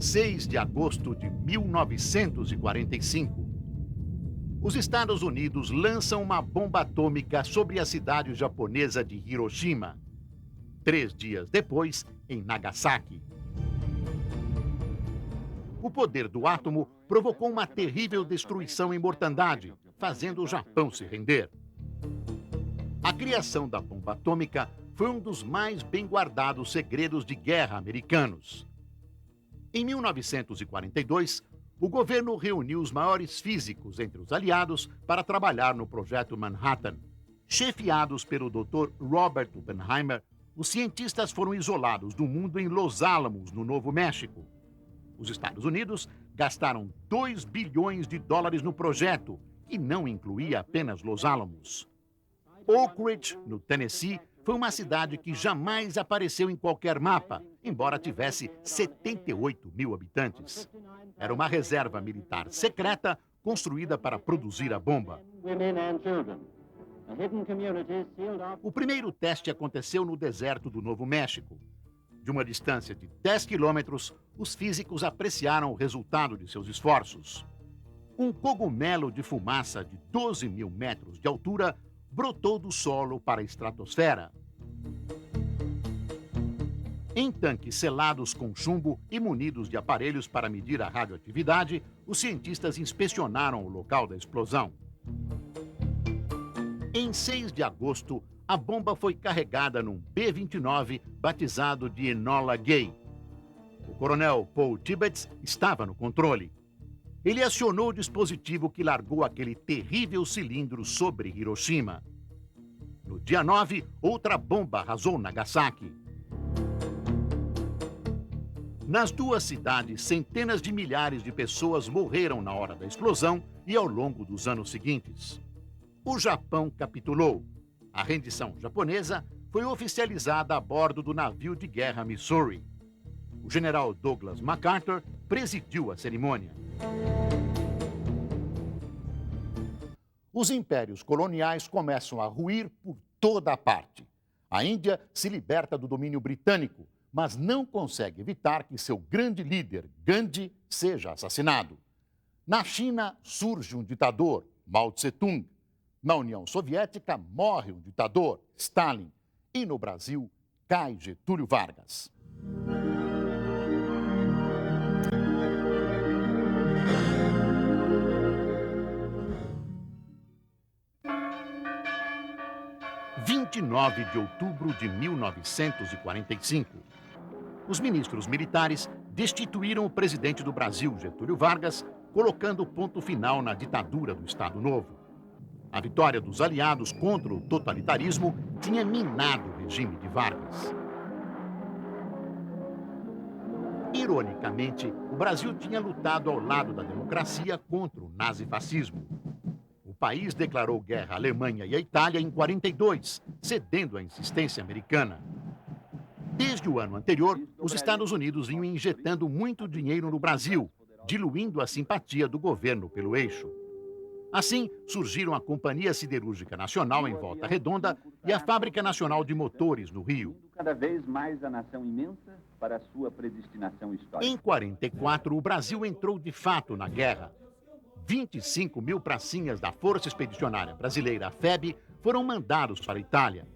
6 de agosto de 1945. Os Estados Unidos lançam uma bomba atômica sobre a cidade japonesa de Hiroshima. 3 dias depois, em Nagasaki. O poder do átomo provocou uma terrível destruição e mortandade, fazendo o Japão se render. A criação da bomba atômica foi um dos mais bem guardados segredos de guerra americanos. Em 1942, o governo reuniu os maiores físicos entre os aliados para trabalhar no projeto Manhattan. Chefiados pelo Dr. Robert Oppenheimer, os cientistas foram isolados do mundo em Los Alamos, no Novo México. Os Estados Unidos gastaram 2 bilhões de dólares no projeto, que não incluía apenas Los Alamos. Oak Ridge, no Tennessee, foi uma cidade que jamais apareceu em qualquer mapa, embora tivesse 78 mil habitantes. Era uma reserva militar secreta construída para produzir a bomba. O primeiro teste aconteceu no deserto do Novo México. De uma distância de 10 quilômetros, os físicos apreciaram o resultado de seus esforços. Um cogumelo de fumaça de 12 mil metros de altura brotou do solo para a estratosfera. Em tanques selados com chumbo e munidos de aparelhos para medir a radioatividade, os cientistas inspecionaram o local da explosão. Em 6 de agosto, a bomba foi carregada num B-29 batizado de Enola Gay. O coronel Paul Tibbets estava no controle. Ele acionou o dispositivo que largou aquele terrível cilindro sobre Hiroshima. No dia 9, outra bomba arrasou Nagasaki. Nas duas cidades, centenas de milhares de pessoas morreram na hora da explosão e ao longo dos anos seguintes. O Japão capitulou. A rendição japonesa foi oficializada a bordo do navio de guerra Missouri. O general Douglas MacArthur presidiu a cerimônia. Os impérios coloniais começam a ruir por toda a parte. A Índia se liberta do domínio britânico, mas não consegue evitar que seu grande líder, Gandhi, seja assassinado. Na China surge um ditador, Mao Tse-tung. Na União Soviética morre um ditador, Stalin. E no Brasil cai Getúlio Vargas. – 29 de outubro de 1945. Os ministros militares destituíram o presidente do Brasil, Getúlio Vargas, colocando ponto final na ditadura do Estado Novo. A vitória dos aliados contra o totalitarismo tinha minado o regime de Vargas. Ironicamente, o Brasil tinha lutado ao lado da democracia contra o nazifascismo. O país declarou guerra à Alemanha e à Itália em 42, cedendo à insistência americana. Desde o ano anterior, os Estados Unidos vinham injetando muito dinheiro no Brasil, diluindo a simpatia do governo pelo eixo. Assim, surgiram a Companhia Siderúrgica Nacional em Volta Redonda e a Fábrica Nacional de Motores no Rio. Cada vez mais a nação imensa para a sua predestinação histórica. Em 44, o Brasil entrou de fato na guerra. 25 mil pracinhas da Força Expedicionária Brasileira, a FEB, foram mandados para a Itália.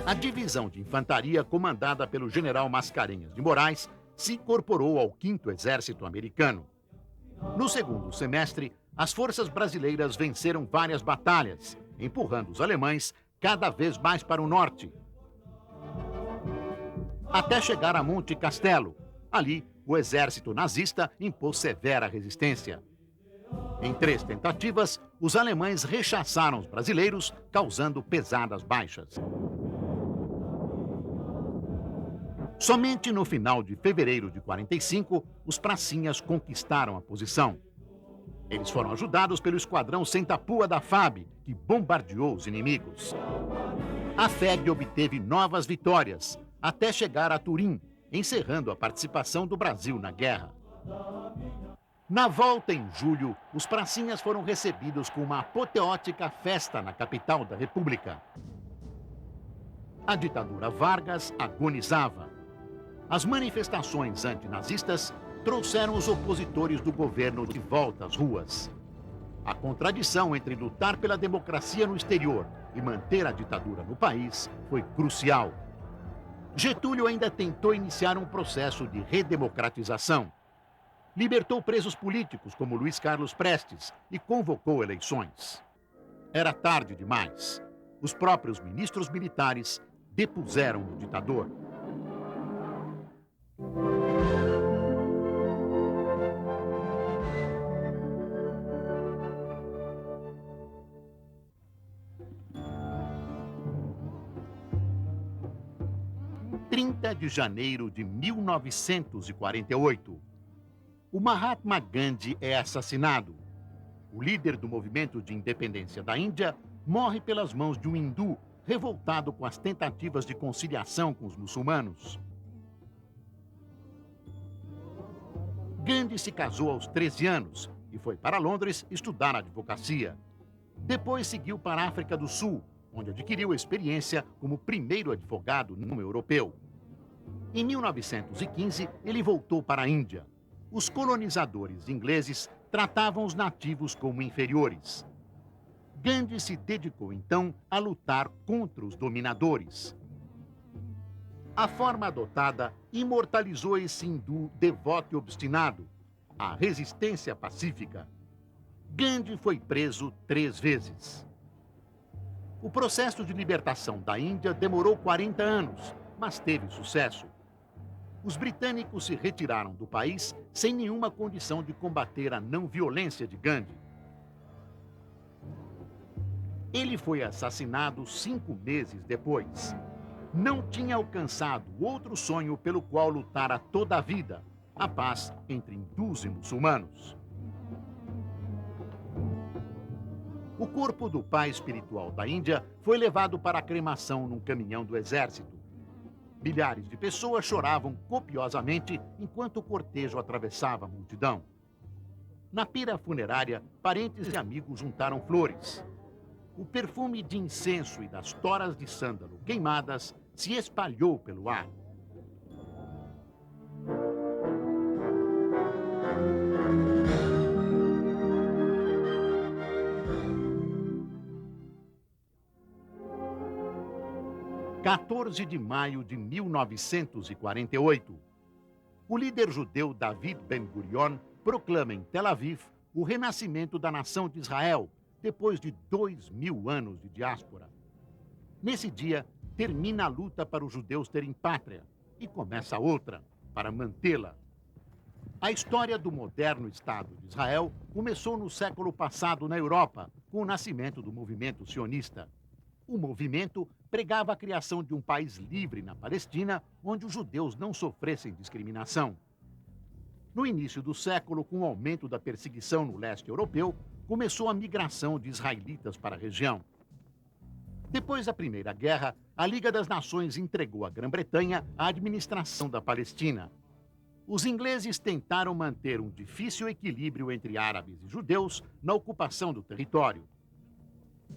A divisão de infantaria, comandada pelo general Mascarenhas de Moraes, se incorporou ao 5º Exército Americano. No segundo semestre, as forças brasileiras venceram várias batalhas, empurrando os alemães cada vez mais para o norte. Até chegar a Monte Castelo. Ali, o exército nazista impôs severa resistência. Em 3 tentativas, os alemães rechaçaram os brasileiros, causando pesadas baixas. Somente no final de fevereiro de 45, os pracinhas conquistaram a posição. Eles foram ajudados pelo esquadrão Sem-Tapua da FAB, que bombardeou os inimigos. A FEB obteve novas vitórias, até chegar a Turim, encerrando a participação do Brasil na guerra. Na volta em julho, os pracinhas foram recebidos com uma apoteótica festa na capital da República. A ditadura Vargas agonizava. As manifestações antinazistas trouxeram os opositores do governo de volta às ruas. A contradição entre lutar pela democracia no exterior e manter a ditadura no país foi crucial. Getúlio ainda tentou iniciar um processo de redemocratização. Libertou presos políticos como Luiz Carlos Prestes e convocou eleições. Era tarde demais. Os próprios ministros militares depuseram o ditador. De janeiro de 1948. O Mahatma Gandhi é assassinado. O líder do movimento de independência da Índia morre pelas mãos de um hindu revoltado com as tentativas de conciliação com os muçulmanos. Gandhi se casou aos 13 anos e foi para Londres estudar advocacia. Depois seguiu para a África do Sul, onde adquiriu experiência como primeiro advogado não europeu. Em 1915, ele voltou para a Índia. Os colonizadores ingleses tratavam os nativos como inferiores. Gandhi se dedicou, então, a lutar contra os dominadores. A forma adotada imortalizou esse hindu devoto e obstinado, a resistência pacífica. Gandhi foi preso 3 vezes. O processo de libertação da Índia demorou 40 anos, mas teve sucesso. Os britânicos se retiraram do país sem nenhuma condição de combater a não-violência de Gandhi. Ele foi assassinado 5 meses depois. Não tinha alcançado outro sonho pelo qual lutara toda a vida: a paz entre hindus e muçulmanos. O corpo do pai espiritual da Índia foi levado para a cremação num caminhão do exército. Milhares de pessoas choravam copiosamente enquanto o cortejo atravessava a multidão. Na pira funerária, parentes e amigos juntaram flores. O perfume de incenso e das toras de sândalo queimadas se espalhou pelo ar. – 14 de maio de 1948. O líder judeu David Ben-Gurion proclama em Tel Aviv o renascimento da nação de Israel, depois de 2000 anos de diáspora. Nesse dia, termina a luta para os judeus terem pátria e começa outra para mantê-la. A história do moderno Estado de Israel começou no século passado na Europa, com o nascimento do movimento sionista. O movimento pregava a criação de um país livre na Palestina, onde os judeus não sofressem discriminação. No início do século, com o aumento da perseguição no leste europeu, começou a migração de israelitas para a região. Depois da Primeira Guerra, a Liga das Nações entregou à Grã-Bretanha a administração da Palestina. Os ingleses tentaram manter um difícil equilíbrio entre árabes e judeus na ocupação do território.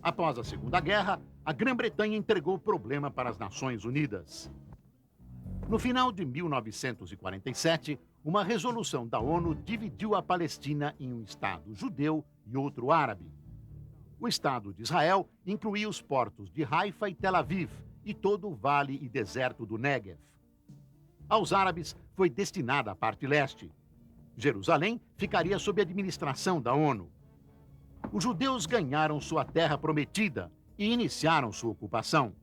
Após a Segunda Guerra, a Grã-Bretanha entregou o problema para as Nações Unidas. No final de 1947, uma resolução da ONU dividiu a Palestina em um Estado judeu e outro árabe. O Estado de Israel incluía os portos de Haifa e Tel Aviv e todo o vale e deserto do Negev. Aos árabes foi destinada a parte leste. Jerusalém ficaria sob a administração da ONU. Os judeus ganharam sua terra prometida e iniciaram sua ocupação.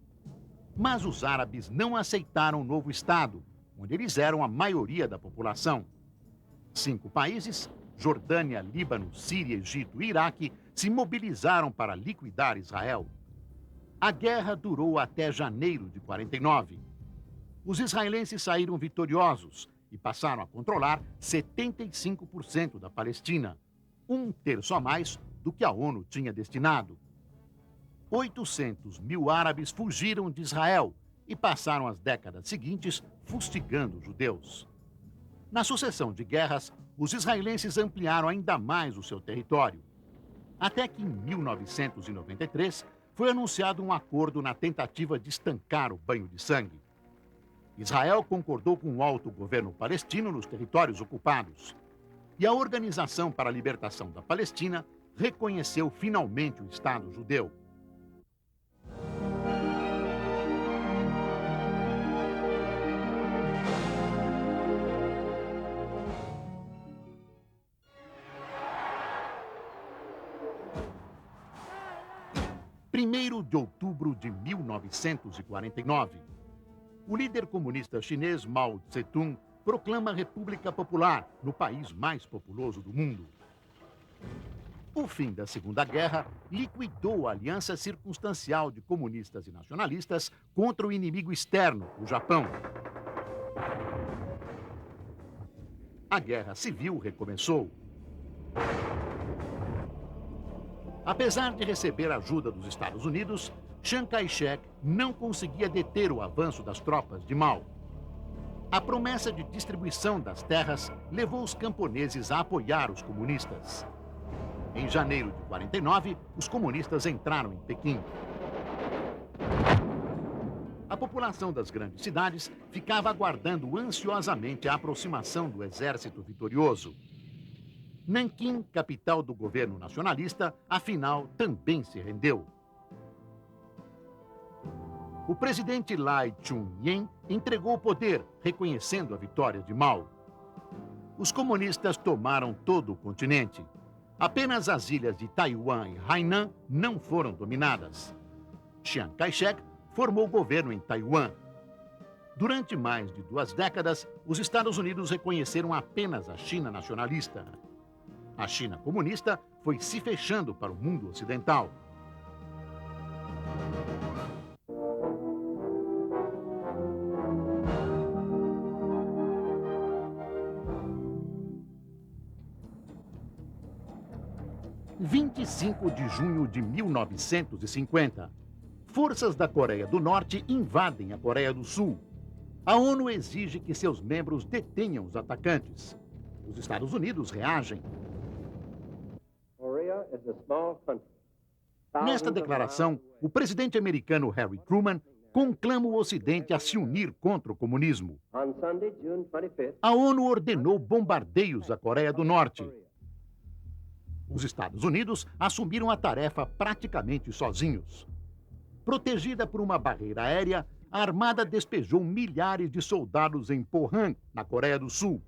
Mas os árabes não aceitaram o novo Estado, onde eles eram a maioria da população. 5 países, Jordânia, Líbano, Síria, Egito e Iraque, se mobilizaram para liquidar Israel. A guerra durou até janeiro de 49. Os israelenses saíram vitoriosos e passaram a controlar 75% da Palestina, 1/3 a mais do que a ONU tinha destinado. 800 mil árabes fugiram de Israel e passaram as décadas seguintes fustigando os judeus. Na sucessão de guerras, os israelenses ampliaram ainda mais o seu território. Até que, em 1993, foi anunciado um acordo na tentativa de estancar o banho de sangue. Israel concordou com o autogoverno palestino nos territórios ocupados. E a Organização para a Libertação da Palestina reconheceu finalmente o Estado judeu. Primeiro de outubro de 1949. O líder comunista chinês Mao Tse-tung proclama a República Popular no país mais populoso do mundo. O fim da Segunda Guerra liquidou a aliança circunstancial de comunistas e nacionalistas contra o inimigo externo, o Japão. A Guerra Civil recomeçou. Apesar de receber ajuda dos Estados Unidos, Chiang Kai-shek não conseguia deter o avanço das tropas de Mao. A promessa de distribuição das terras levou os camponeses a apoiar os comunistas. Em janeiro de 49, os comunistas entraram em Pequim. A população das grandes cidades ficava aguardando ansiosamente a aproximação do exército vitorioso. Nanquim, capital do governo nacionalista, afinal também se rendeu. O presidente Lai Chun-yen entregou o poder, reconhecendo a vitória de Mao. Os comunistas tomaram todo o continente. Apenas as ilhas de Taiwan e Hainan não foram dominadas. Chiang Kai-shek formou governo em Taiwan. Durante mais de 2 décadas, os Estados Unidos reconheceram apenas a China nacionalista. A China comunista foi se fechando para o mundo ocidental. Em 25 de junho de 1950, forças da Coreia do Norte invadem a Coreia do Sul. A ONU exige que seus membros detenham os atacantes. Os Estados Unidos reagem. Nesta declaração, o presidente americano Harry Truman conclama o Ocidente a se unir contra o comunismo. A ONU ordenou bombardeios à Coreia do Norte. Os Estados Unidos assumiram a tarefa praticamente sozinhos. Protegida por uma barreira aérea, a Armada despejou milhares de soldados em Pohang, na Coreia do Sul.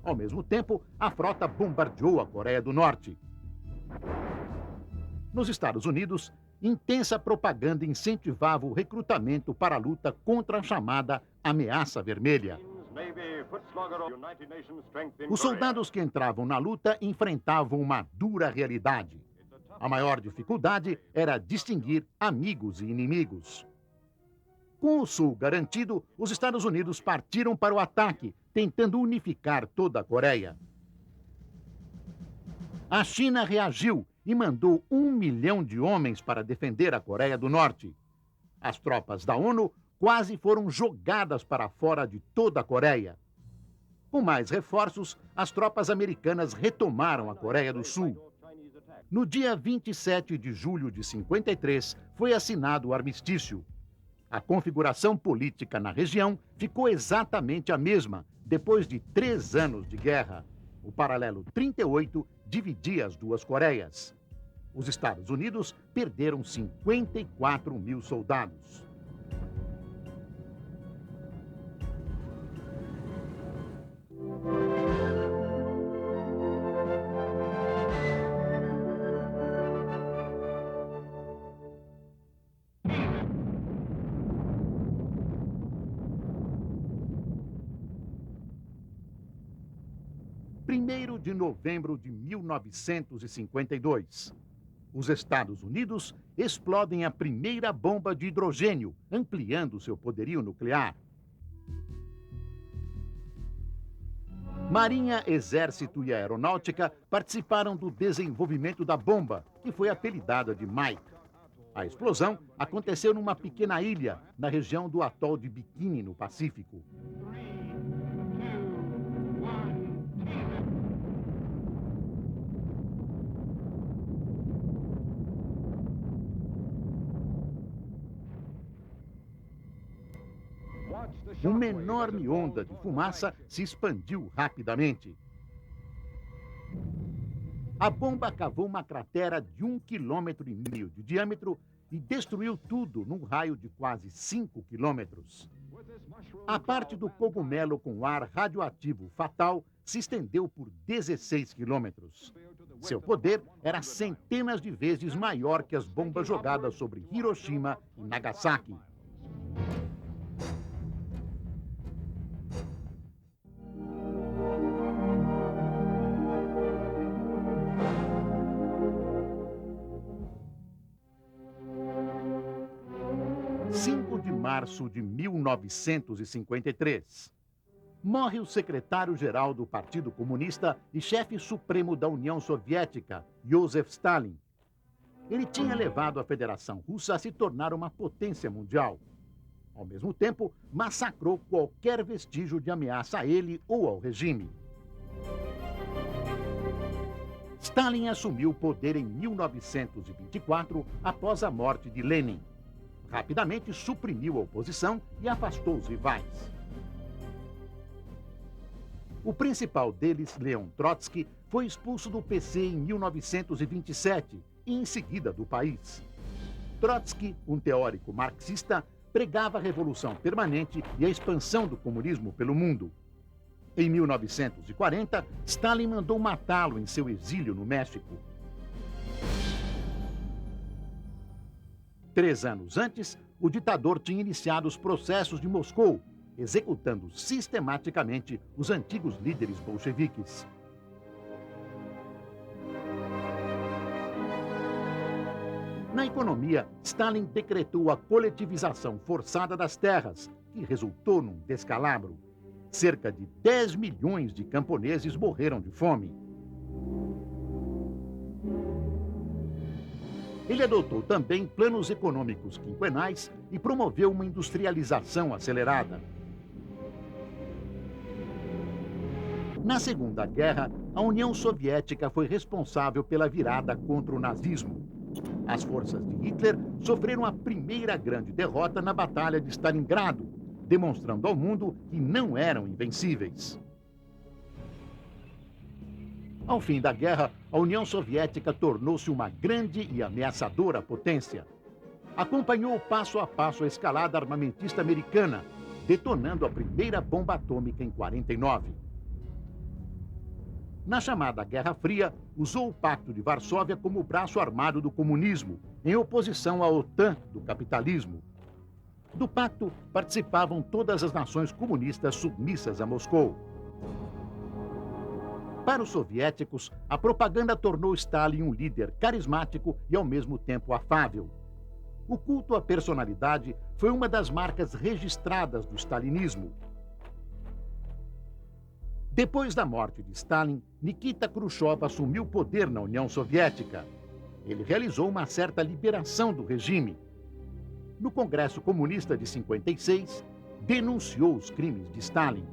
Ao mesmo tempo, a frota bombardeou a Coreia do Norte. Nos Estados Unidos, intensa propaganda incentivava o recrutamento para a luta contra a chamada ameaça vermelha. Os soldados que entravam na luta enfrentavam uma dura realidade. A maior dificuldade era distinguir amigos e inimigos. Com o Sul garantido, os Estados Unidos partiram para o ataque, tentando unificar toda a Coreia. A China reagiu e mandou 1 milhão de homens para defender a Coreia do Norte. As tropas da ONU quase foram jogadas para fora de toda a Coreia. Com mais reforços, as tropas americanas retomaram a Coreia do Sul. No dia 27 de julho de 53, foi assinado o armistício. A configuração política na região ficou exatamente a mesma, depois de 3 anos de guerra. O paralelo 38 dividia as duas Coreias. Os Estados Unidos perderam 54 mil soldados. Primeiro de novembro de 1952. Os Estados Unidos explodem a primeira bomba de hidrogênio, ampliando seu poderio nuclear. Marinha, Exército e Aeronáutica participaram do desenvolvimento da bomba, que foi apelidada de Mike. A explosão aconteceu numa pequena ilha, na região do atol de Bikini, no Pacífico. uma enorme onda de fumaça se expandiu rapidamente. A bomba cavou uma cratera de 1,5 km de diâmetro e destruiu tudo num raio de quase 5 quilômetros. A parte do cogumelo com ar radioativo fatal se estendeu por 16 quilômetros. Seu poder era centenas de vezes maior que as bombas jogadas sobre Hiroshima e Nagasaki. Março de 1953. Morre o secretário-geral do Partido Comunista e chefe supremo da União Soviética, Joseph Stalin. Ele tinha levado a Federação Russa a se tornar uma potência mundial. Ao mesmo tempo, massacrou qualquer vestígio de ameaça a ele ou ao regime. Stalin assumiu o poder em 1924, após a morte de Lenin. Rapidamente suprimiu a oposição e afastou os rivais. O principal deles, Leon Trotsky, foi expulso do PC em 1927 e em seguida do país. Trotsky, um teórico marxista, pregava a revolução permanente e a expansão do comunismo pelo mundo. Em 1940, Stalin mandou matá-lo em seu exílio no México. 3 anos antes, o ditador tinha iniciado os processos de Moscou, executando sistematicamente os antigos líderes bolcheviques. Na economia, Stalin decretou a coletivização forçada das terras, que resultou num descalabro. Cerca de 10 milhões de camponeses morreram de fome. Ele adotou também planos econômicos quinquenais e promoveu uma industrialização acelerada. Na Segunda Guerra, a União Soviética foi responsável pela virada contra o nazismo. As forças de Hitler sofreram a primeira grande derrota na Batalha de Stalingrado, demonstrando ao mundo que não eram invencíveis. Ao fim da guerra, a União Soviética tornou-se uma grande e ameaçadora potência. Acompanhou passo a passo a escalada armamentista americana, detonando a primeira bomba atômica em 1949. Na chamada Guerra Fria, usou o Pacto de Varsóvia como braço armado do comunismo, em oposição à OTAN do capitalismo. Do pacto participavam todas as nações comunistas submissas a Moscou. Para os soviéticos, a propaganda tornou Stalin um líder carismático e ao mesmo tempo afável. O culto à personalidade foi uma das marcas registradas do stalinismo. Depois da morte de Stalin, Nikita Khrushchev assumiu o poder na União Soviética. Ele realizou uma certa liberação do regime. No Congresso Comunista de 56, denunciou os crimes de Stalin.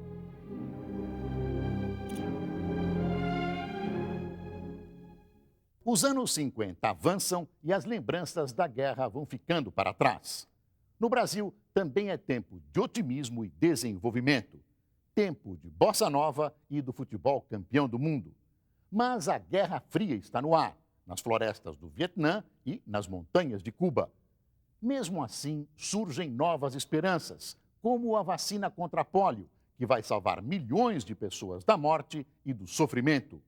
Os anos 50 avançam e as lembranças da guerra vão ficando para trás. No Brasil, também é tempo de otimismo e desenvolvimento. Tempo de bossa nova e do futebol campeão do mundo. Mas a Guerra Fria está no ar, nas florestas do Vietnã e nas montanhas de Cuba. Mesmo assim, surgem novas esperanças, como a vacina contra a pólio, que vai salvar milhões de pessoas da morte e do sofrimento.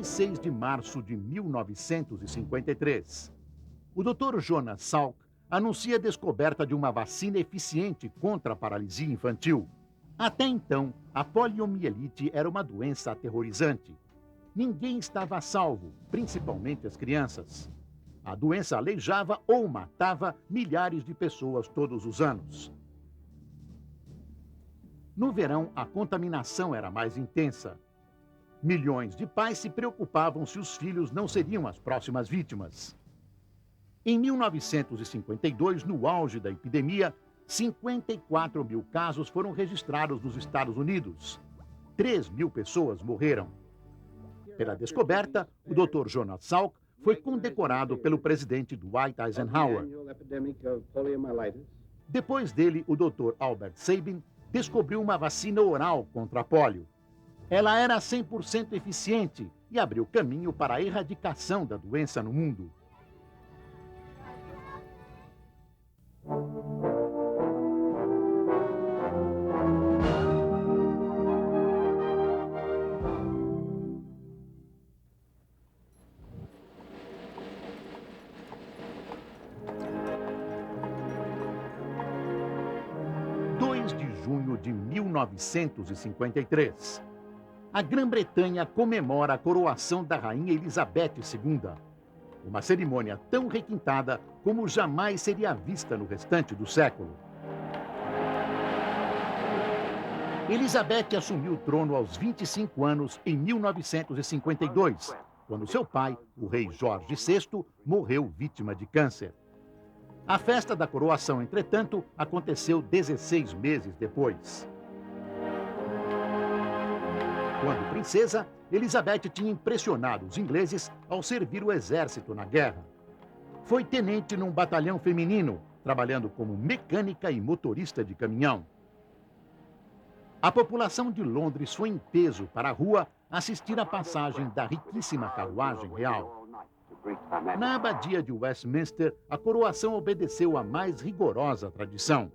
26 de março de 1953. O Dr. Jonas Salk anuncia a descoberta de uma vacina eficiente contra a paralisia infantil. Até então, a poliomielite era uma doença aterrorizante. Ninguém estava a salvo, principalmente as crianças. A doença aleijava ou matava milhares de pessoas todos os anos. No verão, a contaminação era mais intensa. Milhões de pais se preocupavam se os filhos não seriam as próximas vítimas. Em 1952, no auge da epidemia, 54 mil casos foram registrados nos Estados Unidos. 3.000 pessoas morreram. Pela descoberta, o Dr. Jonas Salk foi condecorado pelo presidente Dwight Eisenhower. Depois dele, o Dr. Albert Sabin descobriu uma vacina oral contra a pólio. Ela era 100% eficiente e abriu caminho para a erradicação da doença no mundo. Junho de 1953. A Grã-Bretanha comemora a coroação da Rainha Elizabeth II. Uma cerimônia tão requintada como jamais seria vista no restante do século. Elizabeth assumiu o trono aos 25 anos em 1952, quando seu pai, o rei Jorge VI, morreu vítima de câncer. A festa da coroação, entretanto, aconteceu 16 meses depois. Quando princesa, Elizabeth tinha impressionado os ingleses ao servir o exército na guerra. Foi tenente num batalhão feminino, trabalhando como mecânica e motorista de caminhão. A população de Londres foi em peso para a rua assistir à passagem da riquíssima carruagem real. Na abadia de Westminster, a coroação obedeceu à mais rigorosa tradição.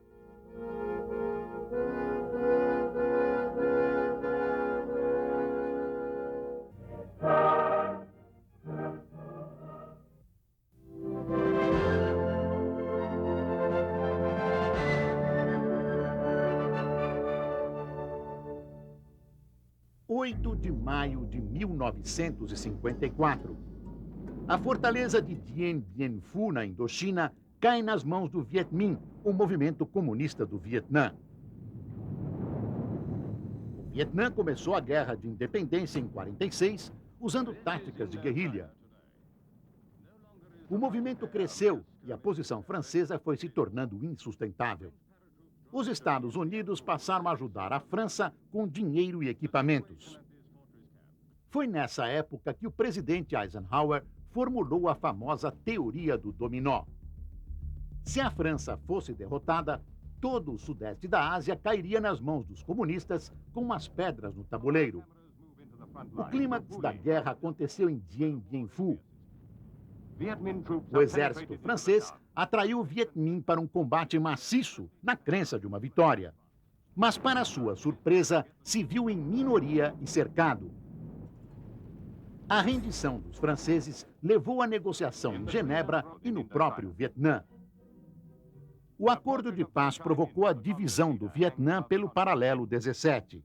(8 de maio de 1954). A fortaleza de Dien Bien Phu, na Indochina, cai nas mãos do Viet Minh, o movimento comunista do Vietnã. O Vietnã começou a guerra de independência em 1946, usando táticas de guerrilha. O movimento cresceu e a posição francesa foi se tornando insustentável. Os Estados Unidos passaram a ajudar a França com dinheiro e equipamentos. Foi nessa época que o presidente Eisenhower formulou a famosa teoria do dominó. Se a França fosse derrotada, todo o sudeste da Ásia cairia nas mãos dos comunistas como as pedras no tabuleiro. O clímax da guerra aconteceu em Dien Bien Phu. O exército francês atraiu o Viet Minh para um combate maciço, na crença de uma vitória. Mas, para sua surpresa, se viu em minoria e cercado. A rendição dos franceses levou à negociação em Genebra e no próprio Vietnã. O acordo de paz provocou a divisão do Vietnã pelo paralelo 17.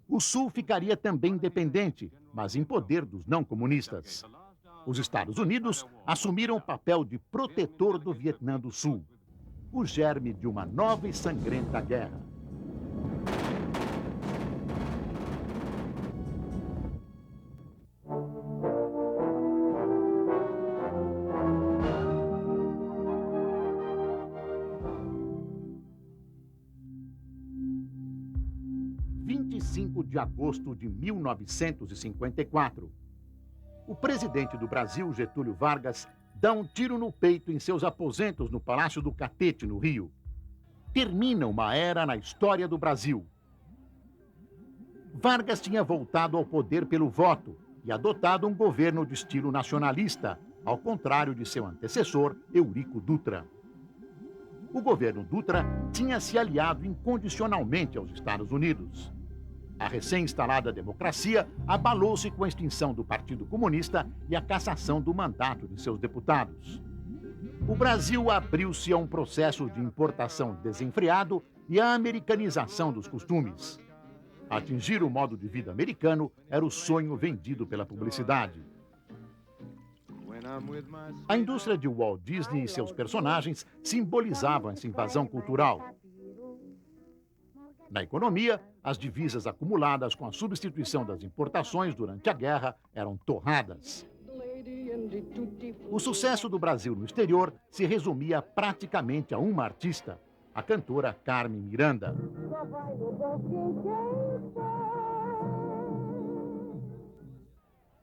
O Sul ficaria também independente, mas em poder dos não-comunistas. Os Estados Unidos assumiram o papel de protetor do Vietnã do Sul, o germe de uma nova e sangrenta guerra. De agosto de 1954. O presidente do Brasil, Getúlio Vargas, dá um tiro no peito em seus aposentos no Palácio do Catete, no Rio. Termina uma era na história do Brasil. Vargas tinha voltado ao poder pelo voto e adotado um governo de estilo nacionalista, ao contrário de seu antecessor, Eurico Dutra. O governo Dutra tinha se aliado incondicionalmente aos Estados Unidos. A recém-instalada democracia abalou-se com a extinção do Partido Comunista e a cassação do mandato de seus deputados. O Brasil abriu-se a um processo de importação desenfreado e a americanização dos costumes. Atingir o modo de vida americano era o sonho vendido pela publicidade. A indústria de Walt Disney e seus personagens simbolizavam essa invasão cultural. Na economia, as divisas acumuladas com a substituição das importações durante a guerra eram torradas. O sucesso do Brasil no exterior se resumia praticamente a uma artista, a cantora Carmen Miranda.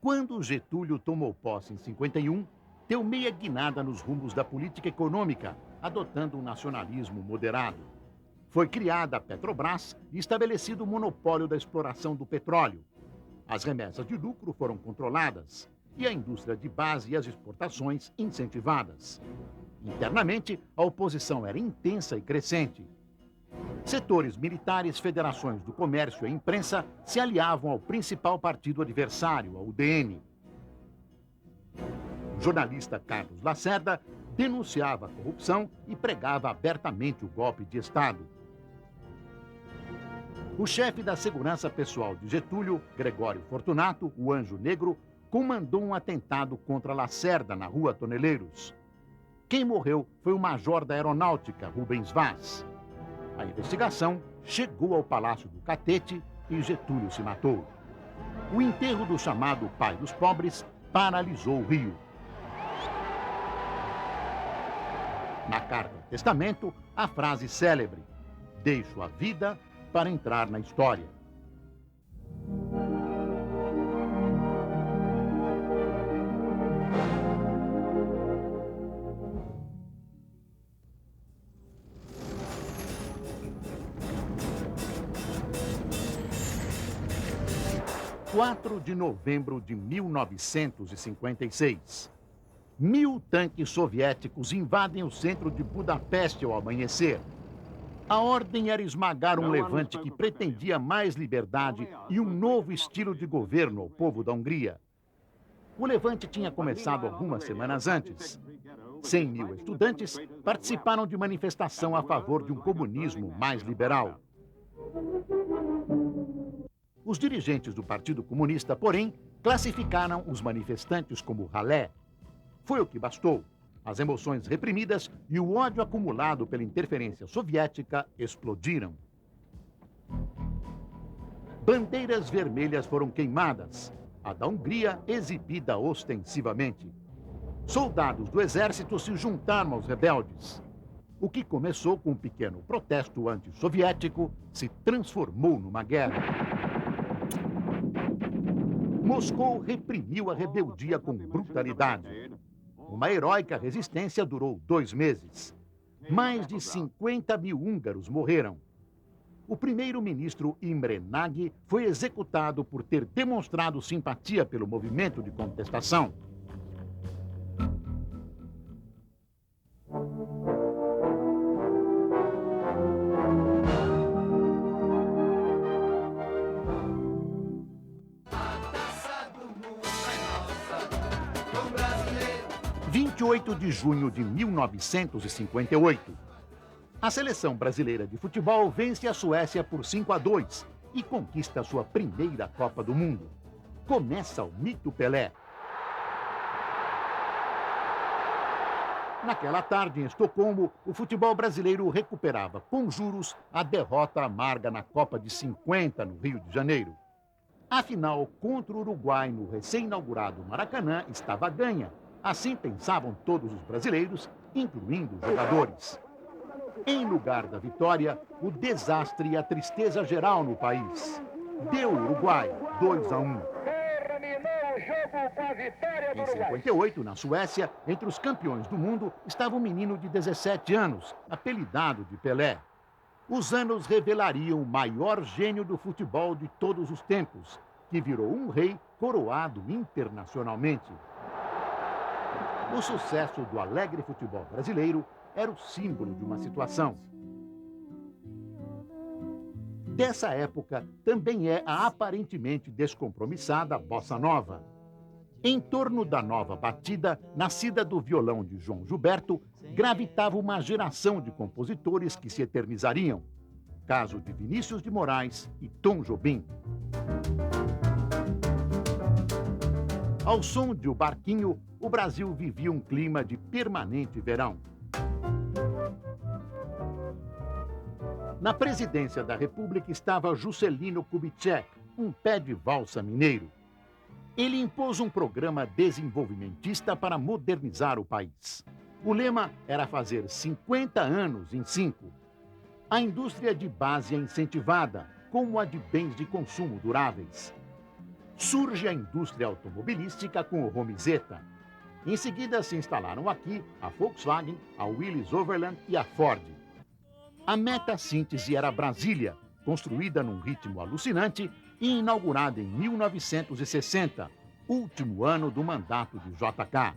Quando Getúlio tomou posse em 51, deu meia guinada nos rumos da política econômica, adotando um nacionalismo moderado. Foi criada a Petrobras e estabelecido o monopólio da exploração do petróleo. As remessas de lucro foram controladas e a indústria de base e as exportações incentivadas. Internamente, a oposição era intensa e crescente. Setores militares, federações do comércio e imprensa se aliavam ao principal partido adversário, a UDN. O jornalista Carlos Lacerda denunciava a corrupção e pregava abertamente o golpe de Estado. O chefe da segurança pessoal de Getúlio, Gregório Fortunato, o Anjo Negro, comandou um atentado contra Lacerda na Rua Toneleiros. Quem morreu foi o major da Aeronáutica, Rubens Vaz. A investigação chegou ao Palácio do Catete e Getúlio se matou. O enterro do chamado pai dos pobres paralisou o Rio. Na carta testamento, a frase célebre: "Deixo a vida para entrar na história". Em 4 de novembro de 1956. 1000 tanques soviéticos invadem o centro de Budapeste ao amanhecer. A ordem era esmagar um levante que pretendia mais liberdade e um novo estilo de governo ao povo da Hungria. O levante tinha começado algumas semanas antes. 100.000 estudantes participaram de manifestação a favor de um comunismo mais liberal. Os dirigentes do Partido Comunista, porém, classificaram os manifestantes como ralé. Foi o que bastou. As emoções reprimidas e o ódio acumulado pela interferência soviética explodiram. Bandeiras vermelhas foram queimadas, a da Hungria exibida ostensivamente. Soldados do exército se juntaram aos rebeldes. O que começou com um pequeno protesto antissoviético se transformou numa guerra. Moscou reprimiu a rebeldia com brutalidade. Uma heróica resistência durou 2 meses. Mais de 50.000 húngaros morreram. O primeiro-ministro Imre Nagy foi executado por ter demonstrado simpatia pelo movimento de contestação. Em 28 de junho de 1958, a seleção brasileira de futebol vence a Suécia por 5-2 e conquista sua primeira Copa do Mundo. Começa o mito Pelé. Naquela tarde, em Estocolmo, o futebol brasileiro recuperava com juros a derrota amarga na Copa de 50 no Rio de Janeiro. A final contra o Uruguai no recém-inaugurado Maracanã estava ganha. Assim pensavam todos os brasileiros, incluindo os jogadores. Em lugar da vitória, o desastre e a tristeza geral no país. Deu o Uruguai 2-1. Em 58, na Suécia, entre os campeões do mundo, estava um menino de 17 anos, apelidado de Pelé. Os anos revelariam o maior gênio do futebol de todos os tempos, que virou um rei coroado internacionalmente. O sucesso do alegre futebol brasileiro era o símbolo de uma situação. Dessa época também é a aparentemente descompromissada bossa nova. Em torno da nova batida, nascida do violão de João Gilberto, gravitava uma geração de compositores que se eternizariam. Caso de Vinícius de Moraes e Tom Jobim. Ao som de O Barquinho, o Brasil vivia um clima de permanente verão. Na presidência da República estava Juscelino Kubitschek, um pé de valsa mineiro. Ele impôs um programa desenvolvimentista para modernizar o país. O lema era fazer 50 anos em 5. A indústria de base é incentivada, como a de bens de consumo duráveis. Surge a indústria automobilística com o Romizeta. Em seguida se instalaram aqui a Volkswagen, a Willys Overland e a Ford. A meta-síntese era Brasília, construída num ritmo alucinante e inaugurada em 1960, último ano do mandato de JK.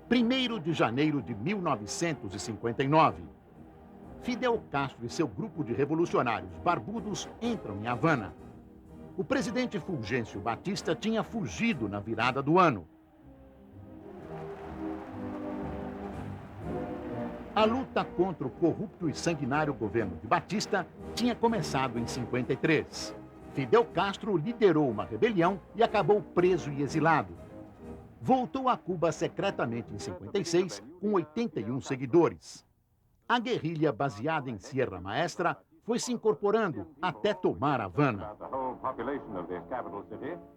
Primeiro de janeiro de 1959. Fidel Castro e seu grupo de revolucionários barbudos entram em Havana. O presidente Fulgêncio Batista tinha fugido na virada do ano. A luta contra o corrupto e sanguinário governo de Batista tinha começado em 53. Fidel Castro liderou uma rebelião e acabou preso e exilado. Voltou a Cuba secretamente em 56, com 81 seguidores. A guerrilha, baseada em Sierra Maestra, foi se incorporando até tomar Havana.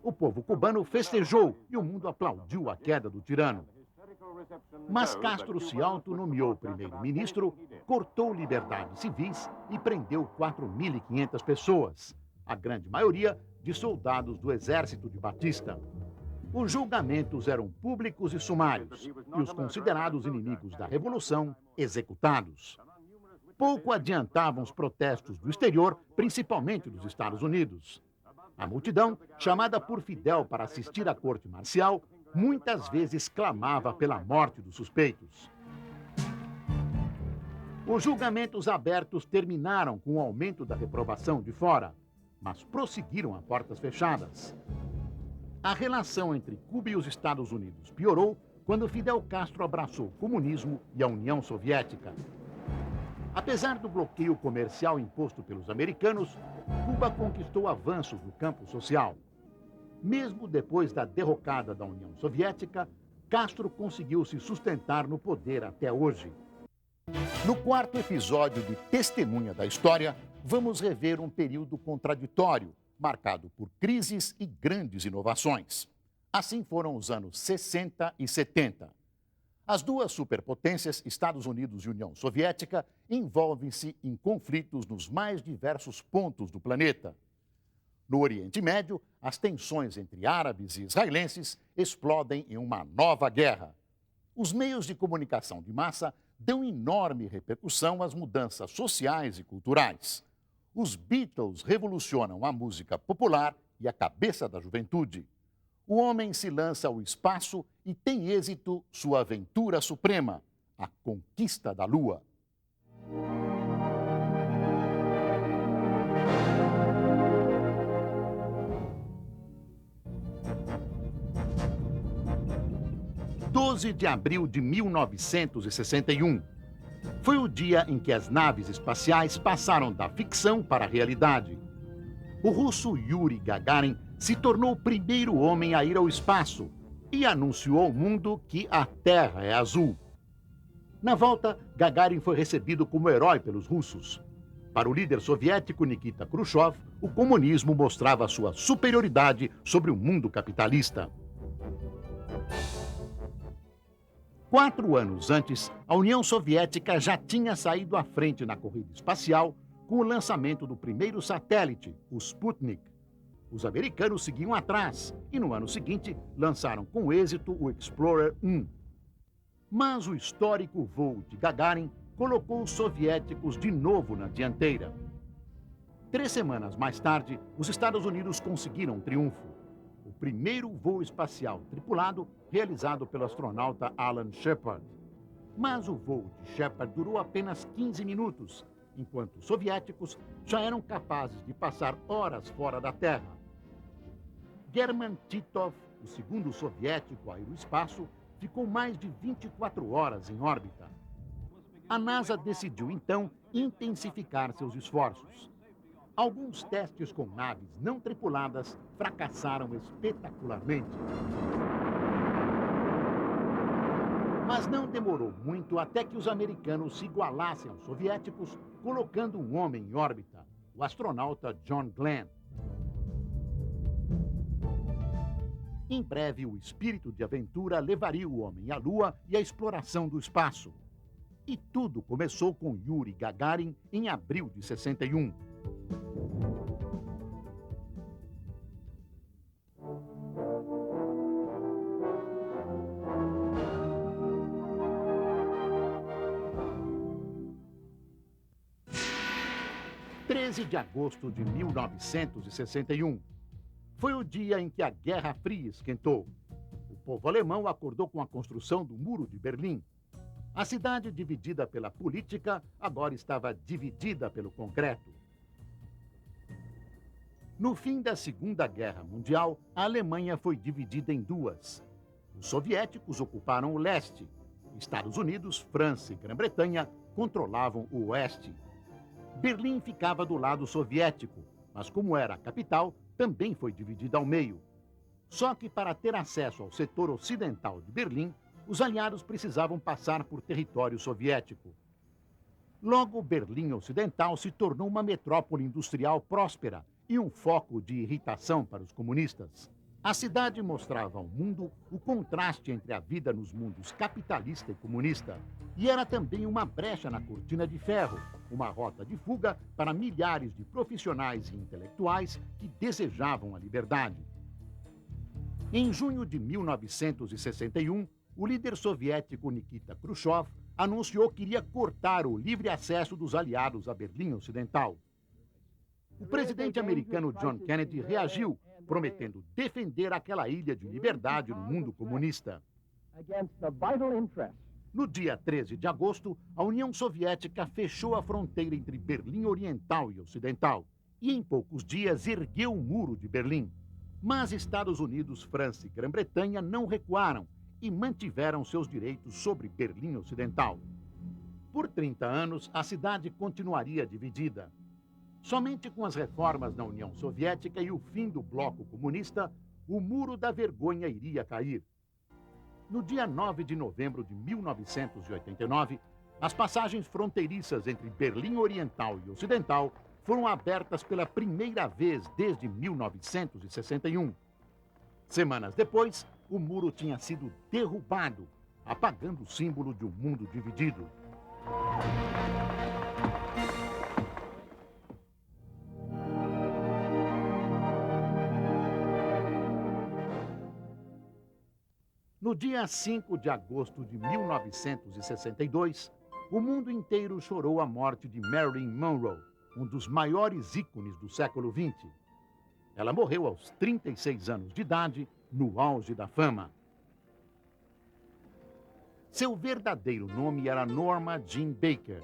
O povo cubano festejou e o mundo aplaudiu a queda do tirano. Mas Castro se autonomeou primeiro-ministro, cortou liberdades civis e prendeu 4.500 pessoas, a grande maioria de soldados do exército de Batista. Os julgamentos eram públicos e sumários, e os considerados inimigos da Revolução, executados. Pouco adiantavam os protestos do exterior, principalmente dos Estados Unidos. A multidão, chamada por Fidel para assistir à corte marcial, muitas vezes clamava pela morte dos suspeitos. Os julgamentos abertos terminaram com o aumento da reprovação de fora, mas prosseguiram a portas fechadas. A relação entre Cuba e os Estados Unidos piorou quando Fidel Castro abraçou o comunismo e a União Soviética. Apesar do bloqueio comercial imposto pelos americanos, Cuba conquistou avanços no campo social. Mesmo depois da derrocada da União Soviética, Castro conseguiu se sustentar no poder até hoje. No quarto episódio de Testemunha da História, vamos rever um período contraditório, marcado por crises e grandes inovações. Assim foram os anos 60 e 70. As duas superpotências, Estados Unidos e União Soviética, envolvem-se em conflitos nos mais diversos pontos do planeta. No Oriente Médio, as tensões entre árabes e israelenses explodem em uma nova guerra. Os meios de comunicação de massa dão enorme repercussão às mudanças sociais e culturais. Os Beatles revolucionam a música popular e a cabeça da juventude. O homem se lança ao espaço e tem êxito sua aventura suprema, a conquista da Lua. – 12 de abril de 1961. Foi o dia em que as naves espaciais passaram da ficção para a realidade. O russo Yuri Gagarin se tornou o primeiro homem a ir ao espaço e anunciou ao mundo que a Terra é azul. Na volta, Gagarin foi recebido como herói pelos russos. Para o líder soviético Nikita Khrushchev, o comunismo mostrava sua superioridade sobre o mundo capitalista. 4 anos antes, a União Soviética já tinha saído à frente na corrida espacial com o lançamento do primeiro satélite, o Sputnik. Os americanos seguiam atrás e, no ano seguinte, lançaram com êxito o Explorer 1. Mas o histórico voo de Gagarin colocou os soviéticos de novo na dianteira. 3 semanas mais tarde, os Estados Unidos conseguiram um triunfo. O primeiro voo espacial tripulado realizado pelo astronauta Alan Shepard. Mas o voo de Shepard durou apenas 15 minutos, enquanto os soviéticos já eram capazes de passar horas fora da Terra. German Titov, o segundo soviético a ir ao espaço, ficou mais de 24 horas em órbita. A NASA decidiu, então, intensificar seus esforços. Alguns testes com naves não tripuladas fracassaram espetacularmente. Mas não demorou muito até que os americanos se igualassem aos soviéticos, colocando um homem em órbita, o astronauta John Glenn. Em breve, o espírito de aventura levaria o homem à Lua e à exploração do espaço. E tudo começou com Yuri Gagarin em abril de 61. Em 13 de agosto de 1961. Foi o dia em que a Guerra Fria esquentou. O povo alemão acordou com a construção do Muro de Berlim. A cidade, dividida pela política, agora estava dividida pelo concreto. No fim da Segunda Guerra Mundial, a Alemanha foi dividida em duas. Os soviéticos ocuparam o leste. Estados Unidos, França e Grã-Bretanha controlavam o oeste. Berlim ficava do lado soviético, mas como era a capital, também foi dividida ao meio. Só que para ter acesso ao setor ocidental de Berlim, os aliados precisavam passar por território soviético. Logo, Berlim Ocidental se tornou uma metrópole industrial próspera e um foco de irritação para os comunistas. A cidade mostrava ao mundo o contraste entre a vida nos mundos capitalista e comunista. E era também uma brecha na cortina de ferro, uma rota de fuga para milhares de profissionais e intelectuais que desejavam a liberdade. Em junho de 1961, o líder soviético Nikita Khrushchev anunciou que iria cortar o livre acesso dos aliados a Berlim Ocidental. O presidente americano John Kennedy reagiu, prometendo defender aquela ilha de liberdade no mundo comunista. No dia 13 de agosto, a União Soviética fechou a fronteira entre Berlim Oriental e Ocidental e, em poucos dias, ergueu o Muro de Berlim. Mas Estados Unidos, França e Grã-Bretanha não recuaram e mantiveram seus direitos sobre Berlim Ocidental. Por 30 anos, a cidade continuaria dividida. Somente com as reformas na União Soviética e o fim do bloco comunista, o Muro da Vergonha iria cair. No dia 9 de novembro de 1989, as passagens fronteiriças entre Berlim Oriental e Ocidental foram abertas pela primeira vez desde 1961. Semanas depois, o muro tinha sido derrubado, apagando o símbolo de um mundo dividido. No dia 5 de agosto de 1962, o mundo inteiro chorou a morte de Marilyn Monroe, um dos maiores ícones do século XX. Ela morreu aos 36 anos de idade, no auge da fama. Seu verdadeiro nome era Norma Jean Baker.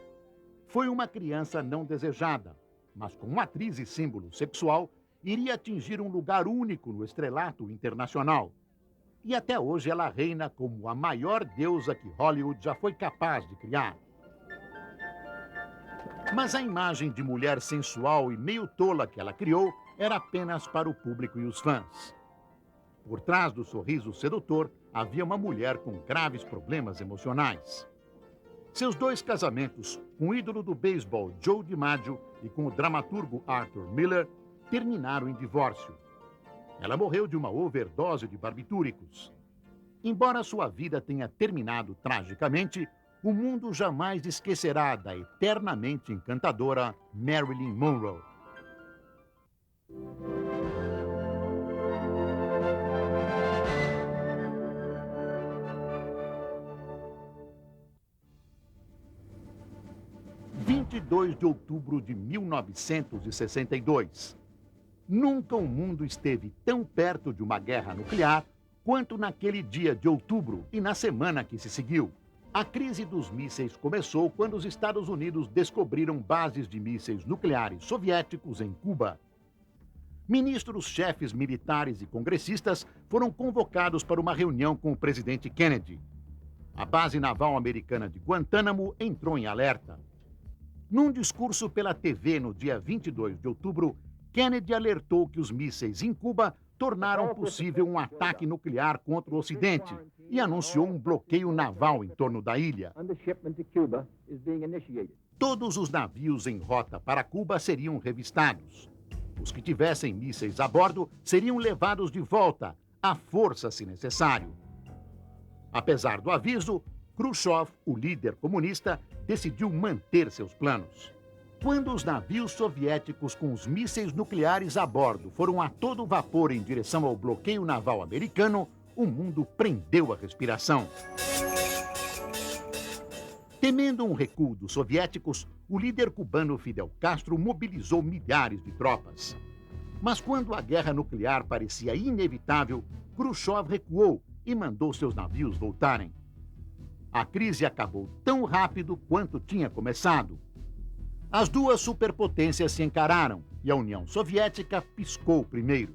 Foi uma criança não desejada, mas como atriz e símbolo sexual, iria atingir um lugar único no estrelato internacional. E até hoje ela reina como a maior deusa que Hollywood já foi capaz de criar. Mas a imagem de mulher sensual e meio tola que ela criou era apenas para o público e os fãs. Por trás do sorriso sedutor, havia uma mulher com graves problemas emocionais. Seus dois casamentos, com o ídolo do beisebol Joe DiMaggio e com o dramaturgo Arthur Miller, terminaram em divórcio. Ela morreu de uma overdose de barbitúricos. Embora sua vida tenha terminado tragicamente, o mundo jamais esquecerá da eternamente encantadora Marilyn Monroe. – 22 de outubro de 1962. Nunca o mundo esteve tão perto de uma guerra nuclear quanto naquele dia de outubro e na semana que se seguiu. A crise dos mísseis começou quando os Estados Unidos descobriram bases de mísseis nucleares soviéticos em Cuba. Ministros, chefes militares e congressistas foram convocados para uma reunião com o presidente Kennedy. A base naval americana de Guantánamo entrou em alerta. Num discurso pela TV no dia 22 de outubro, Kennedy alertou que os mísseis em Cuba tornaram possível um ataque nuclear contra o Ocidente e anunciou um bloqueio naval em torno da ilha. Todos os navios em rota para Cuba seriam revistados. Os que tivessem mísseis a bordo seriam levados de volta, à força se necessário. Apesar do aviso, Khrushchev, o líder comunista, decidiu manter seus planos. Quando os navios soviéticos com os mísseis nucleares a bordo foram a todo vapor em direção ao bloqueio naval americano, o mundo prendeu a respiração. Temendo um recuo dos soviéticos, o líder cubano Fidel Castro mobilizou milhares de tropas. Mas quando a guerra nuclear parecia inevitável, Khrushchev recuou e mandou seus navios voltarem. A crise acabou tão rápido quanto tinha começado. As duas superpotências se encararam e a União Soviética piscou primeiro.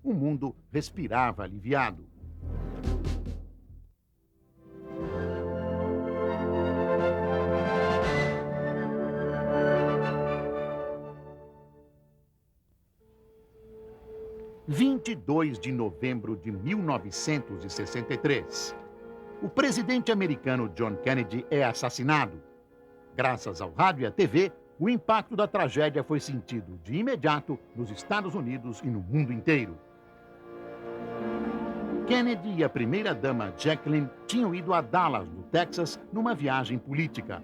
O mundo respirava aliviado. – 22 de novembro de 1963. O presidente americano John Kennedy é assassinado. Graças ao rádio e à TV, o impacto da tragédia foi sentido de imediato nos Estados Unidos e no mundo inteiro. Kennedy e a primeira-dama Jacqueline tinham ido a Dallas, no Texas, numa viagem política.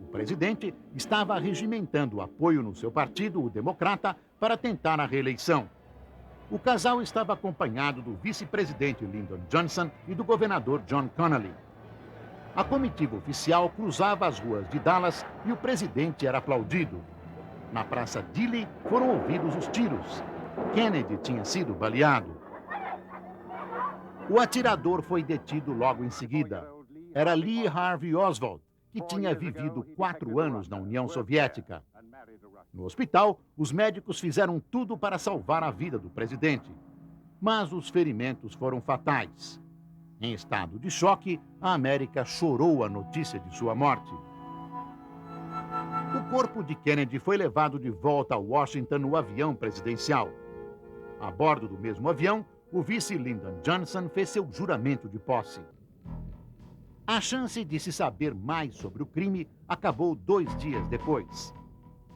O presidente estava regimentando o apoio no seu partido, o Democrata, para tentar a reeleição. O casal estava acompanhado do vice-presidente Lyndon Johnson e do governador John Connally. A comitiva oficial cruzava as ruas de Dallas e o presidente era aplaudido. Na Praça Dilley foram ouvidos os tiros. Kennedy tinha sido baleado. O atirador foi detido logo em seguida. Era Lee Harvey Oswald, que tinha vivido 4 anos na União Soviética. No hospital, os médicos fizeram tudo para salvar a vida do presidente. Mas os ferimentos foram fatais. Em estado de choque, a América chorou a notícia de sua morte. O corpo de Kennedy foi levado de volta a Washington no avião presidencial. A bordo do mesmo avião, o vice Lyndon Johnson fez seu juramento de posse. A chance de se saber mais sobre o crime acabou 2 dias depois.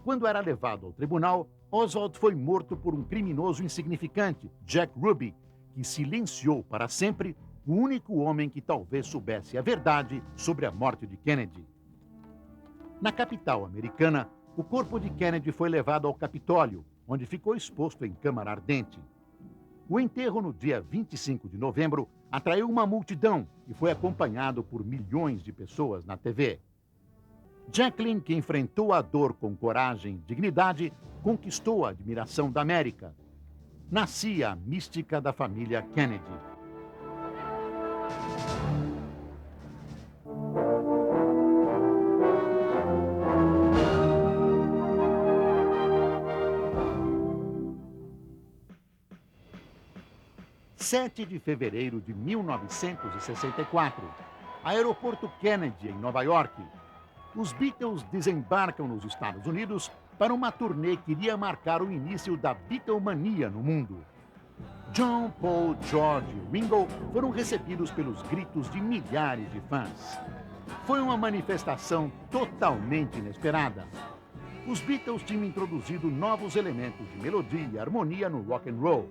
Quando era levado ao tribunal, Oswald foi morto por um criminoso insignificante, Jack Ruby, que silenciou para sempre o único homem que talvez soubesse a verdade sobre a morte de Kennedy. Na capital americana, o corpo de Kennedy foi levado ao Capitólio, onde ficou exposto em câmara ardente. O enterro no dia 25 de novembro atraiu uma multidão e foi acompanhado por milhões de pessoas na TV. Jacqueline, que enfrentou a dor com coragem e dignidade, conquistou a admiração da América. Nascia a mística da família Kennedy. – 7 de fevereiro de 1964. Aeroporto Kennedy, em Nova York. Os Beatles desembarcam nos Estados Unidos para uma turnê que iria marcar o início da Beatlemania no mundo. John, Paul, George e Ringo foram recebidos pelos gritos de milhares de fãs. Foi uma manifestação totalmente inesperada. Os Beatles tinham introduzido novos elementos de melodia e harmonia no rock and roll.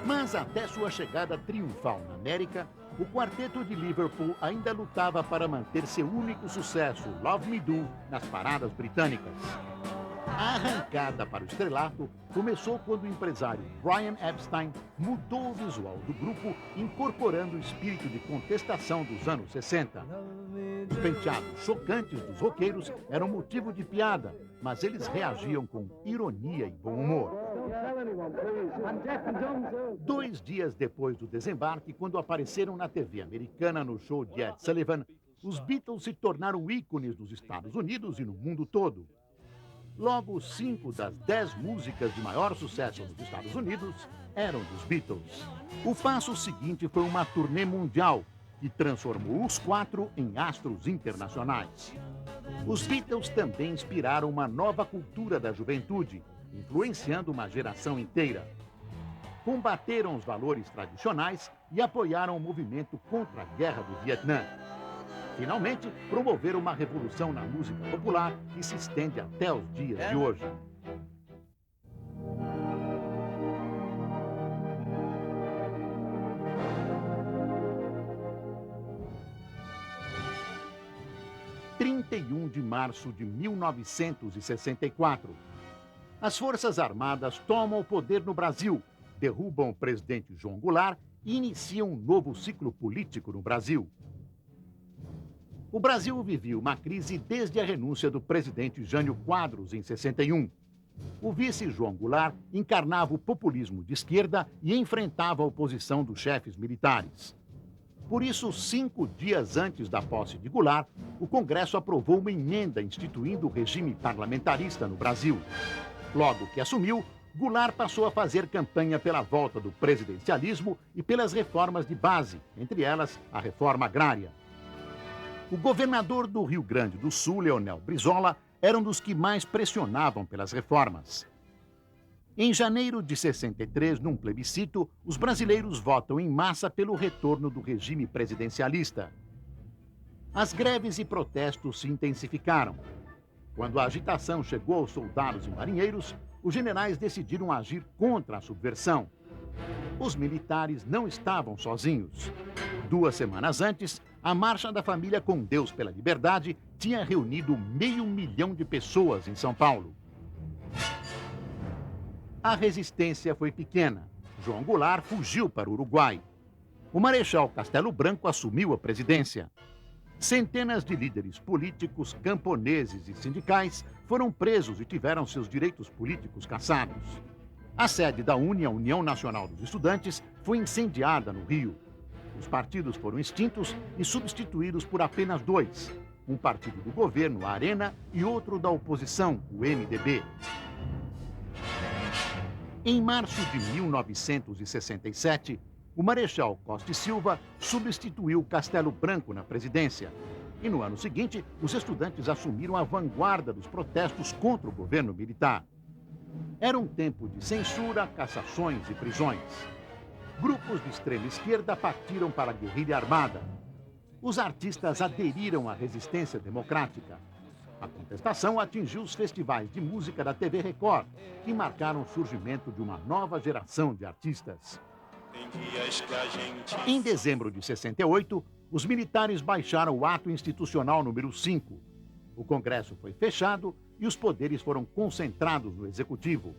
Mas até sua chegada triunfal na América, o quarteto de Liverpool ainda lutava para manter seu único sucesso, Love Me Do, nas paradas britânicas. A arrancada para o estrelato começou quando o empresário Brian Epstein mudou o visual do grupo, incorporando o espírito de contestação dos anos 60. Os penteados chocantes dos roqueiros eram motivo de piada, mas eles reagiam com ironia e bom humor. 2 dias depois do desembarque, quando apareceram na TV americana no show de Ed Sullivan, os Beatles se tornaram ícones nos Estados Unidos e no mundo todo. Logo, 5 das 10 músicas de maior sucesso nos Estados Unidos eram dos Beatles. O passo seguinte foi uma turnê mundial, que transformou os 4 em astros internacionais. Os Beatles também inspiraram uma nova cultura da juventude, influenciando uma geração inteira. Combateram os valores tradicionais e apoiaram o movimento contra a Guerra do Vietnã. Finalmente, promoveram uma revolução na música popular que se estende até os dias de hoje. 31 de março de 1964. As Forças Armadas tomam o poder no Brasil, derrubam o presidente João Goulart e iniciam um novo ciclo político no Brasil. O Brasil vivia uma crise desde a renúncia do presidente Jânio Quadros em 61. O vice João Goulart encarnava o populismo de esquerda e enfrentava a oposição dos chefes militares. Por isso, 5 dias antes da posse de Goulart, o Congresso aprovou uma emenda instituindo o regime parlamentarista no Brasil. Logo que assumiu, Goulart passou a fazer campanha pela volta do presidencialismo e pelas reformas de base, entre elas a reforma agrária. O governador do Rio Grande do Sul, Leonel Brizola, era um dos que mais pressionavam pelas reformas. Em janeiro de 63, num plebiscito, os brasileiros votam em massa pelo retorno do regime presidencialista. As greves e protestos se intensificaram. Quando a agitação chegou aos soldados e marinheiros, os generais decidiram agir contra a subversão. Os militares não estavam sozinhos. 2 semanas antes, a Marcha da Família com Deus pela Liberdade tinha reunido 500 mil de pessoas em São Paulo. A resistência foi pequena. João Goulart fugiu para o Uruguai. O Marechal Castelo Branco assumiu a presidência. Centenas de líderes políticos, camponeses e sindicais foram presos e tiveram seus direitos políticos cassados. A sede da UNE, a União Nacional dos Estudantes, foi incendiada no Rio. Os partidos foram extintos e substituídos por apenas 2. Um partido do governo, a Arena, e outro da oposição, o MDB. Em março de 1967, o Marechal Costa e Silva substituiu Castelo Branco na presidência. E no ano seguinte, os estudantes assumiram a vanguarda dos protestos contra o governo militar. Era um tempo de censura, cassações e prisões. Grupos de extrema esquerda partiram para a guerrilha armada. Os artistas aderiram à resistência democrática. A contestação atingiu os festivais de música da TV Record, que marcaram o surgimento de uma nova geração de artistas. Em dezembro de 68, os militares baixaram o Ato Institucional número 5. O Congresso foi fechado e os poderes foram concentrados no Executivo.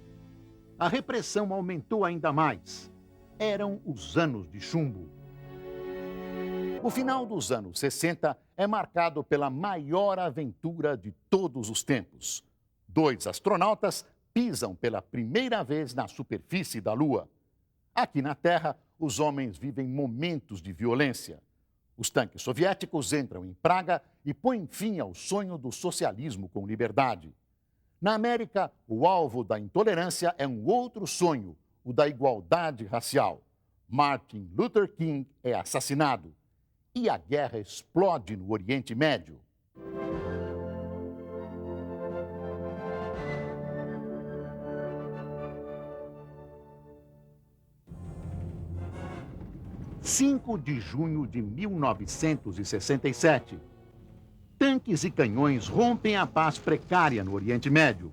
A repressão aumentou ainda mais. Eram os anos de chumbo. O final dos anos 60 é marcado pela maior aventura de todos os tempos. 2 astronautas pisam pela primeira vez na superfície da Lua. Aqui na Terra, os homens vivem momentos de violência. Os tanques soviéticos entram em Praga e põem fim ao sonho do socialismo com liberdade. Na América, o alvo da intolerância é um outro sonho, o da igualdade racial. Martin Luther King é assassinado. E a guerra explode no Oriente Médio. – 5 de junho de 1967. Tanques e canhões rompem a paz precária no Oriente Médio.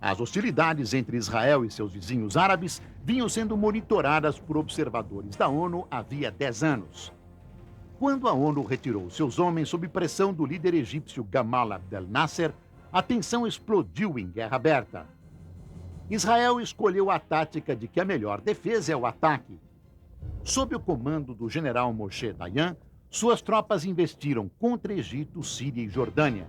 As hostilidades entre Israel e seus vizinhos árabes vinham sendo monitoradas por observadores da ONU havia 10 anos. Quando a ONU retirou seus homens sob pressão do líder egípcio Gamal Abdel Nasser, a tensão explodiu em guerra aberta. Israel escolheu a tática de que a melhor defesa é o ataque. Sob o comando do general Moshe Dayan, suas tropas investiram contra Egito, Síria e Jordânia.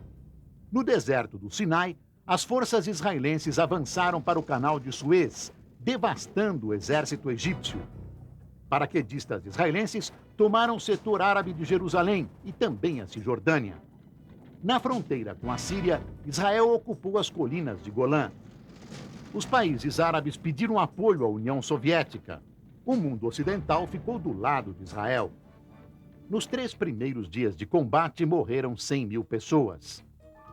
No deserto do Sinai, as forças israelenses avançaram para o canal de Suez, devastando o exército egípcio. Paraquedistas israelenses tomaram o setor árabe de Jerusalém e também a Cisjordânia. Na fronteira com a Síria, Israel ocupou as colinas de Golã. Os países árabes pediram apoio à União Soviética. O mundo ocidental ficou do lado de Israel. Nos 3 primeiros dias de combate, morreram 100 mil pessoas.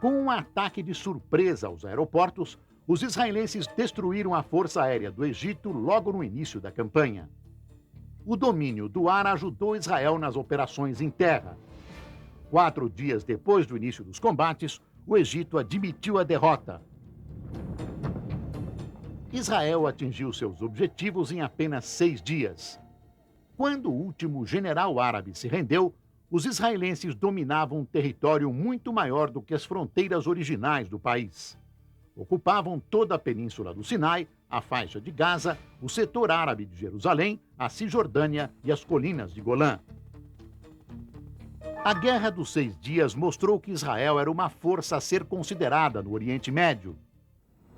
Com um ataque de surpresa aos aeroportos, os israelenses destruíram a Força Aérea do Egito logo no início da campanha. O domínio do ar ajudou Israel nas operações em terra. 4 dias depois do início dos combates, o Egito admitiu a derrota. Israel atingiu seus objetivos em apenas 6 dias. Quando o último general árabe se rendeu, os israelenses dominavam um território muito maior do que as fronteiras originais do país. Ocupavam toda a península do Sinai, a faixa de Gaza, o setor árabe de Jerusalém, a Cisjordânia e as colinas de Golã. A Guerra dos 6 Dias mostrou que Israel era uma força a ser considerada no Oriente Médio.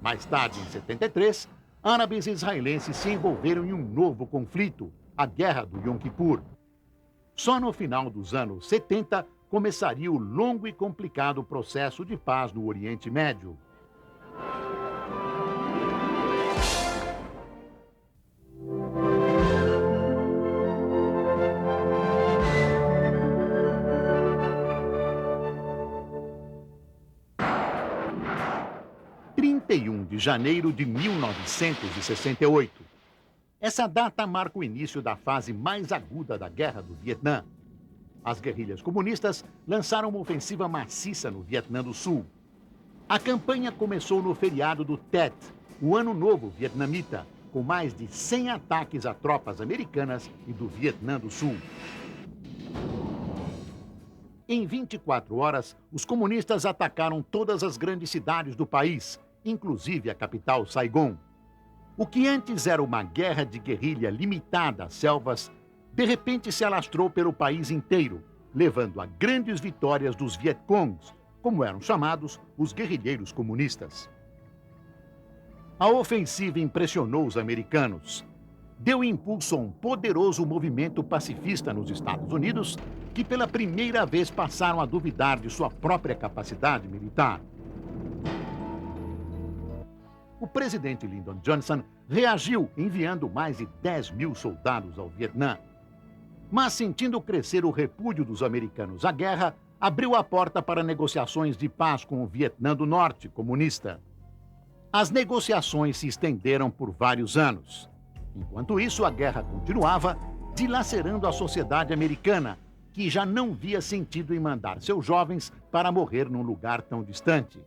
Mais tarde, em 73, árabes e israelenses se envolveram em um novo conflito, a Guerra do Yom Kippur. Só no final dos anos 70 começaria o longo e complicado processo de paz no Oriente Médio. De janeiro de 1968. Essa data marca o início da fase mais aguda da Guerra do Vietnã. As guerrilhas comunistas lançaram uma ofensiva maciça no Vietnã do Sul. A campanha começou no feriado do Tet, o Ano Novo vietnamita, com mais de 100 ataques a tropas americanas e do Vietnã do Sul. Em 24 horas, os comunistas atacaram todas as grandes cidades do país, inclusive a capital Saigon. O que antes era uma guerra de guerrilha limitada às selvas, de repente se alastrou pelo país inteiro, levando a grandes vitórias dos Vietcongs, como eram chamados os guerrilheiros comunistas. A ofensiva impressionou os americanos. Deu impulso a um poderoso movimento pacifista nos Estados Unidos, que pela primeira vez passaram a duvidar de sua própria capacidade militar. O presidente Lyndon Johnson reagiu enviando mais de 10 mil soldados ao Vietnã. Mas, sentindo crescer o repúdio dos americanos à guerra, abriu a porta para negociações de paz com o Vietnã do Norte comunista. As negociações se estenderam por vários anos. Enquanto isso, a guerra continuava, dilacerando a sociedade americana, que já não via sentido em mandar seus jovens para morrer num lugar tão distante.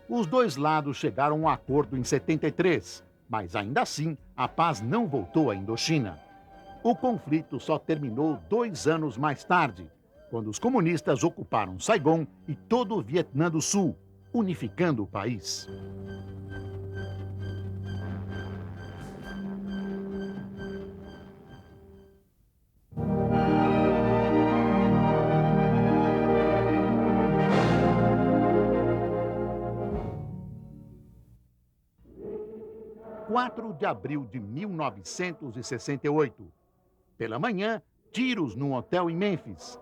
Os dois lados chegaram a um acordo em 73, mas ainda assim a paz não voltou à Indochina. O conflito só terminou 2 anos mais tarde, quando os comunistas ocuparam Saigon e todo o Vietnã do Sul, unificando o país. Em 4 de abril de 1968. Pela manhã, tiros num hotel em Memphis.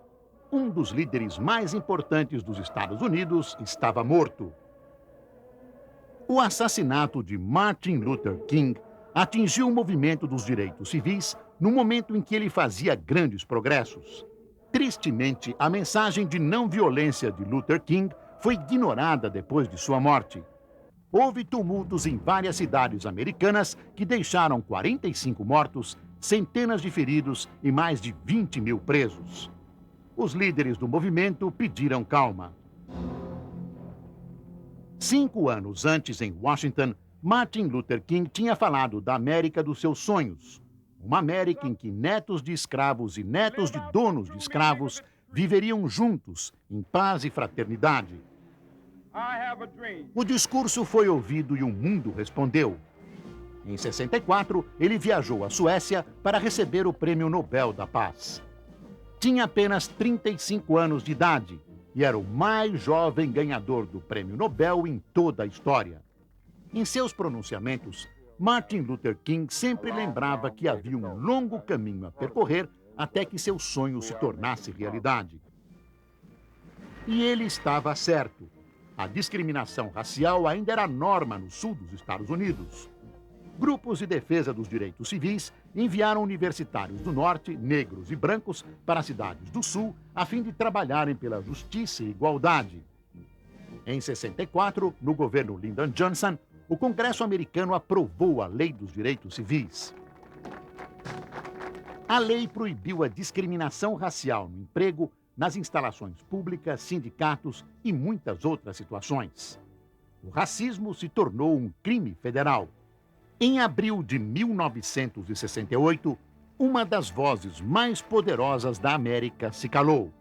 Um dos líderes mais importantes dos Estados Unidos estava morto. O assassinato de Martin Luther King atingiu o movimento dos direitos civis no momento em que ele fazia grandes progressos. Tristemente, a mensagem de não violência de Luther King foi ignorada depois de sua morte. Houve tumultos em várias cidades americanas que deixaram 45 mortos, centenas de feridos e mais de 20 mil presos. Os líderes do movimento pediram calma. 5 anos antes, em Washington, Martin Luther King tinha falado da América dos seus sonhos. Uma América em que netos de escravos e netos de donos de escravos viveriam juntos, em paz e fraternidade. O discurso foi ouvido e o mundo respondeu. Em 64, ele viajou à Suécia para receber o Prêmio Nobel da Paz. Tinha apenas 35 anos de idade e era o mais jovem ganhador do Prêmio Nobel em toda a história. Em seus pronunciamentos, Martin Luther King sempre lembrava que havia um longo caminho a percorrer até que seu sonho se tornasse realidade. E ele estava certo. A discriminação racial ainda era norma no sul dos Estados Unidos. Grupos de defesa dos direitos civis enviaram universitários do norte, negros e brancos, para as cidades do sul, a fim de trabalharem pela justiça e igualdade. Em 64, no governo Lyndon Johnson, o Congresso americano aprovou a Lei dos Direitos Civis. A lei proibiu a discriminação racial no emprego, nas instalações públicas, sindicatos e muitas outras situações. O racismo se tornou um crime federal. Em abril de 1968, Uma das vozes mais poderosas da América se calou.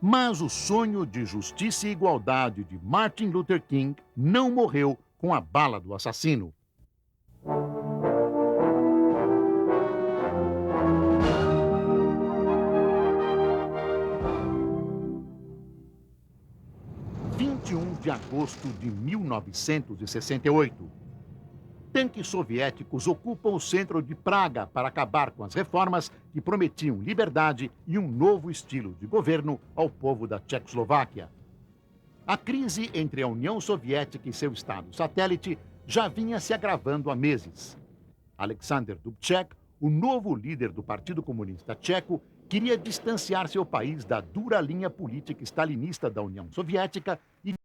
Mas o sonho de justiça e igualdade de Martin Luther King não morreu com a bala do assassino. De agosto de 1968. Tanques soviéticos ocupam o centro de Praga para acabar com as reformas que prometiam liberdade e um novo estilo de governo ao povo da Tchecoslováquia. A crise entre a União Soviética e seu estado satélite já vinha se agravando há meses. Alexander Dubček, o novo líder do Partido Comunista Tcheco, queria distanciar seu país da dura linha política stalinista da União Soviética e